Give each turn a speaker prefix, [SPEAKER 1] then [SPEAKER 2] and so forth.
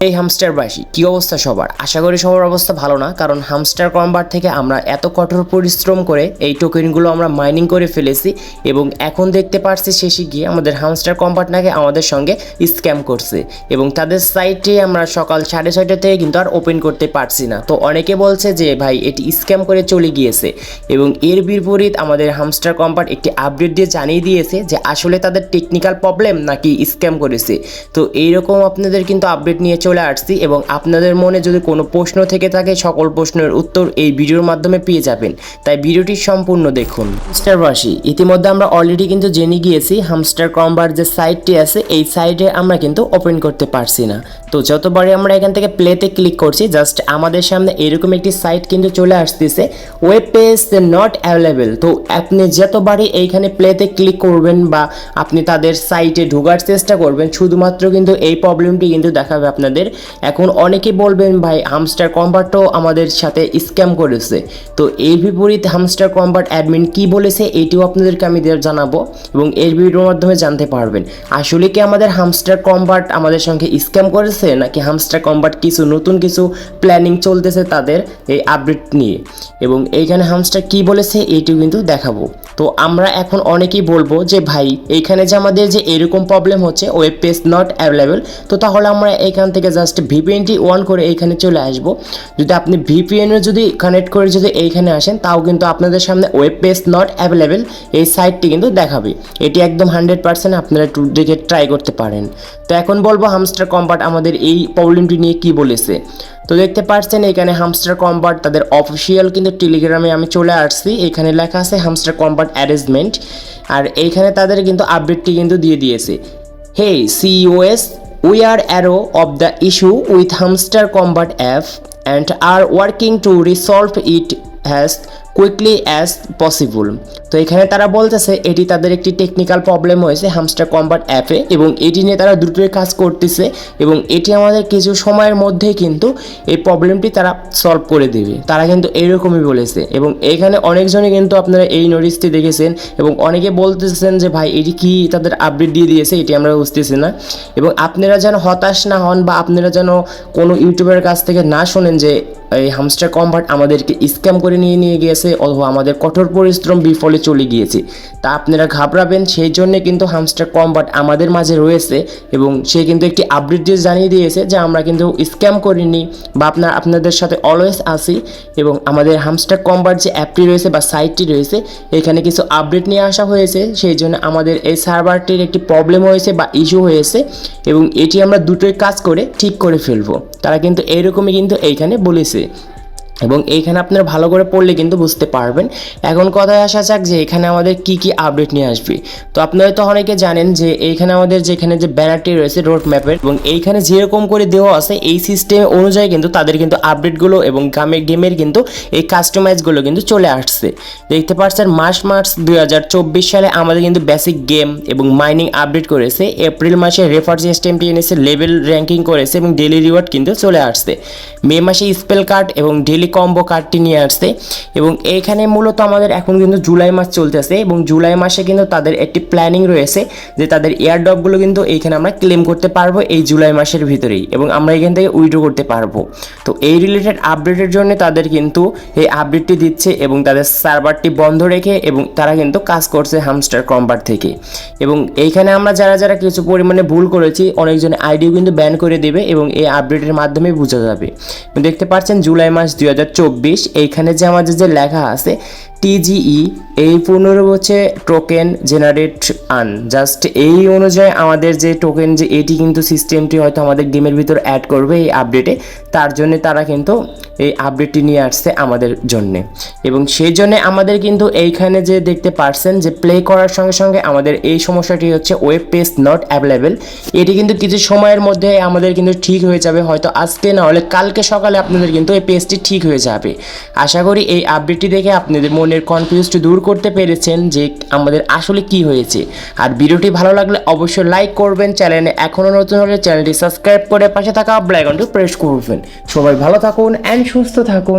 [SPEAKER 1] এই হামস্টারবাসী কী অবস্থা সবার? আশা করি সবার অবস্থা ভালো না, কারণ হামস্টার কম্বাট থেকে আমরা এত কঠোর পরিশ্রম করে এই টোকেনগুলো আমরা মাইনিং করে ফেলেছি এবং এখন দেখতে পারছি শেষে গিয়ে আমাদের হামস্টার কম্বাট নাকি আমাদের সঙ্গে স্ক্যাম করছে এবং তাদের সাইটে আমরা সকাল 6:30 থেকে কিন্তু আর ওপেন করতে পারছি না। তো অনেকে বলছে যে ভাই এটি স্ক্যাম করে চলে গিয়েছে এবং এর বিপরীত আমাদের হামস্টার কম্বাট একটি আপডেট দিয়ে জানিয়ে দিয়েছে যে আসলে তাদের টেকনিক্যাল প্রবলেম নাকি স্ক্যাম করেছে। তো এইরকম আপনাদের কিন্তু আপডেট নিয়ে চলে আসছি এবং আপনাদের মনে যদি কোনো প্রশ্ন থেকে থাকে সকল প্রশ্নের উত্তর এই ভিডিওর মাধ্যমে পেয়ে যাবেন, তাই ভিডিওটি সম্পূর্ণ দেখুন। হামস্টারবাসী ইতিমধ্যে আমরা অলরেডি কিন্তু জেনে গিয়েছি হামস্টার কম্বার যে সাইটটি আছে এই সাইটে আমরা কিন্তু ওপেন করতে পারছি না। তো যতবারই আমরা এখান থেকে প্লেতে ক্লিক করছি জাস্ট আমাদের সামনে এরকম একটি সাইট কিন্তু চলে আসতেছে, ওয়েব পেজ নট অ্যাভেলেবেল। তো আপনি যতবারই এইখানে প্লেতে ক্লিক করবেন বা আপনি তাদের সাইটে ঢোকার চেষ্টা করবেন শুধুমাত্র কিন্তু এই প্রবলেমটি কিন্তু দেখাবে আপনাদের। এখন অনেকে বলবেন ভাই হামস্টার কম্বাটও আমাদের সাথে স্ক্যাম করেছে। তো এর বিপরীত হামস্টার কম্বাট অ্যাডমিন কি বলেছে এটিও আপনাদেরকে আমি জানাবো এবং এর ভিডিওর মাধ্যমে জানতে পারবেন আসলে কি আমাদের হামস্টার কম্বাট আমাদের সঙ্গে স্ক্যাম করেছে নাকি হামস্টার কম্বাট কিছু নতুন কিছু প্ল্যানিং চলতেছে তাদের এই আপডেট নিয়ে, এবং এইখানে হামস্টার কি বলেছে এটিও কিন্তু দেখাবো। তো আমরা এখন অনেকেই বলবো যে ভাই এইখানে যে আমাদের যে এরকম প্রবলেম হচ্ছে ওয়েব পেজ নট অ্যাভেলেবেল, তো তাহলে আমরা এইখান থেকে জাস্ট ভিপিএনটি অন করে এইখানে চলে আসব। যদি আপনি ভিপিএনও যদি কানেক্ট করে যদি এইখানে আসেন তাও কিন্তু আপনাদের সামনে ওয়েব পেজ নট অ্যাভেলেবেল এই সাইটটি কিন্তু দেখাবে। এটি একদম 100% আপনারা একটু দেখে ট্রাই করতে পারেন। তো এখন বলবো হামস্টার কম্বাট আমাদের এই প্রবলেমটি নিয়ে কি বলেছে। তো দেখতে পাচ্ছেন এখানে হামস্টার কম্বাট তাদের অফিসিয়াল কিন্তু টেলিগ্রামে আমি চলে আসছি, এখানে লেখা আছে হামস্টার কম্বাট অ্যারেঞ্জমেন্ট, আর এইখানে তাদের কিন্তু আপডেটটি কিন্তু দিয়ে দিয়েছে। হে সিইওএস, we are aware of the issue with Hamster Combat app and are working to resolve it as quickly as possible. তো এখানে তারা বলতেছে এটি তাদের একটি টেকনিক্যাল প্রবলেম হয়েছে হামস্টার কম্বাট অ্যাপে এবং এটি নিয়ে তারা দ্রুতই কাজ করতেছে এবং এটি আমাদের কিছু সময়ের মধ্যেই কিন্তু এই প্রবলেমটি তারা সলভ করে দেবে, তারা কিন্তু এইরকমই বলেছে। এবং এখানে অনেকজনই কিন্তু আপনারা এই নোটিশটি দেখেছেন এবং অনেকে বলতেছেন যে ভাই এটি কি তাদের আপডেট দিয়ে দিয়েছে এটি আমরা বুঝতেছি না। এবং আপনারা যেন হতাশ না হন বা আপনারা যেন কোনো ইউটিউবের কাছ থেকে না শোনেন যে এই হামস্টার কম্বাট আমাদেরকে স্ক্যাম করে নিয়ে গিয়েছে অথবা আমাদের কঠোর পরিশ্রম বিফলে চলে গিয়েছে, তা আপনারা ঘাবড়াবেন সেই জন্য কিন্তু হামস্টার কম্বাট আমাদের মাঝে রয়েছে এবং সে কিন্তু একটি আপডেট দিয়ে জানিয়ে দিয়েছে যে আমরা কিন্তু স্ক্যাম করিনি বা আপনাদের সাথে অলওয়েজ আসি। এবং আমাদের হামস্টার কম্বাট যে অ্যাপটি রয়েছে বা সাইটটি রয়েছে এখানে কিছু আপডেট নিয়ে আসা হয়েছে, সেই জন্য আমাদের এই সার্ভারটির একটি প্রবলেম হয়েছে বা ইস্যু হয়েছে এবং এটি আমরা দুটোই কাজ করে ঠিক করে ফেলবো। তারা কিন্তু এইরকমই কিন্তু এইখানে বলেছে এবং এইখানে আপনারা ভালো করে পড়লে কিন্তু বুঝতে পারবেন। এখন কথায় আসা যাক যে এখানে আমাদের কি কি আপডেট নিয়ে আসবে। তো আপনারা তো অনেকে জানেন যে এইখানে আমাদের যেখানে যে ব্যানারটি রয়েছে রোড ম্যাপের এবং এইখানে যেরকম করে দেওয়া আছে এই সিস্টেম অনুযায়ী কিন্তু তাদের কিন্তু আপডেটগুলো এবং গেমের কিন্তু এই কাস্টমাইজগুলো কিন্তু চলে আসছে। দেখতে পাচ্ছেন মার্চ 2024 সালে আমাদের কিন্তু বেসিক গেম এবং মাইনিং আপডেট করেছে, এপ্রিল মাসে রেফার সিস্টেমটি এনেছে, লেভেল র্যাঙ্কিং করেছে এবং ডেলি রিওয়ার্ড কিন্তু চলে আসছে, মে মাসে স্পেল কার্ড এবং ডেলি কম্বো কার্ডটি নিয়ে আসছে। এবং এইখানে মূলত আমাদের এখন কিন্তু জুলাই মাস চলতেছে এবং জুলাই মাসে কিন্তু তাদের একটি প্ল্যানিং রয়েছে যে তাদের এয়ারড্রপগুলো কিন্তু এইখানে আমরা ক্লেম করতে পারবো এই জুলাই মাসের ভিতরেই এবং আমরা এখান থেকে উইথড্র করতে পারবো। তো এই রিলেটেড আপডেটের জন্য তাদের কিন্তু এই আপডেটটি দিচ্ছে এবং তাদের সার্ভারটি বন্ধ রেখে এবং তারা কিন্তু কাজ করছে হামস্টার কম্বাট থেকে। এবং এইখানে আমরা যারা কিছু পরিমাণে ভুল করেছি অনেকজন আইডিও কিন্তু ব্যান করে দেবে এবং এই আপডেটের মাধ্যমে বোঝা যাবে। দেখতে পাচ্ছেন জুলাই মাস 2024 এইখানে যে আমাদের যে লেখা আছে টিজিই এই 15 বছর টোকেন জেনারেট আন, জাস্ট এই অনুযায়ী আমাদের যে টোকেন যে এটি কিন্তু সিস্টেমটি হয়তো আমাদের গেমের ভিতর অ্যাড করবে এই আপডেটে, তার জন্য তারা কিন্তু এই আপডেটটি নিয়ে আসছে আমাদের জন্য। এবং সেই জন্য আমাদের কিন্তু এইখানে যে দেখতে পাচ্ছেন যে প্লে করার সঙ্গে সঙ্গে আমাদের এই সমস্যাটি হচ্ছে ওয়েব পেজ নট অ্যাভেলেবেল, এটি কিন্তু কিছু সময়ের মধ্যে আমাদের কিন্তু ঠিক হয়ে যাবে, হয়তো আজকে না হলে কালকে সকালে আপনাদের কিন্তু এই পেজটি ঠিক হয়ে যাবে। আশা করি এই আপডেটটি দেখে আপনাদের মনের কনফিউজটি দূর করতে পেরেছেন যে আমাদের আসলে কি হয়েছে। আর ভিডিওটি ভালো লাগলে অবশ্যই লাইক করবেন, চ্যানেলে এখনও নতুন হলে চ্যানেলটি সাবস্ক্রাইব করে পাশে থাকা বেল আইকনটি প্রেস করবেন। সবাই ভালো থাকুন অ্যান্ড সুস্থ থাকুন।